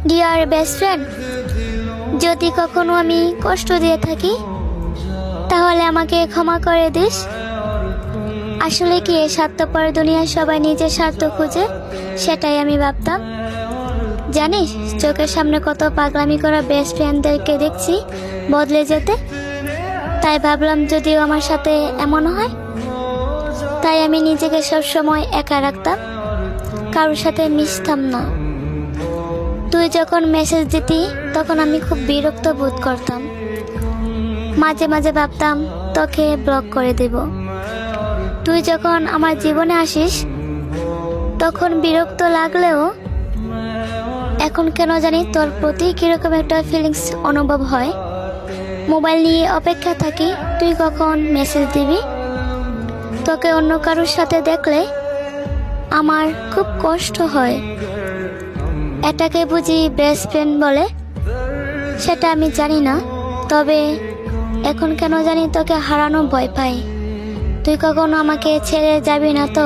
Deer best friend, যদি কখনো আমি কষ্ট দিয়ে থাকি তাহলে আমাকে ক্ষমা করে দিস। আসলে কি এই স্বার্থপর দুনিয়ায় সবাই নিজের স্বার্থ খুঁজে, সেটাই আমি ভাবতাম। জানিস, চোখের সামনে কত পাগলামি করা বেস্ট ফ্রেন্ডদেরকে দেখছি বদলে যেতে। তাই ভাবলাম যদিও আমার সাথে এমন হয়, তাই আমি নিজেকে সবসময় একা রাখতাম, কারোর সাথে মিশতাম না। তুই যখন মেসেজ দিতি তখন আমি খুব বিরক্ত বোধ করতাম। মাঝে মাঝে ভাবতাম তোকে ব্লক করে দেব। তুই যখন আমার জীবনে আসিস তখন বিরক্ত লাগলেও এখন কেন জানি তোর প্রতি কিরকম একটা ফিলিংস অনুভব হয়। মোবাইল নিয়ে অপেক্ষা থাকি তুই কখন মেসেজ দিবি। তোকে অন্য কারোর সাথে দেখলে আমার খুব কষ্ট হয়। এটাকে বুঝি বেস্ট ফ্রেন্ড বলে, সেটা আমি জানি না। তবে এখন কেন জানি তোকে হারানো ভয় পাই। তুই কখনো আমাকে ছেড়ে যাবি না তো?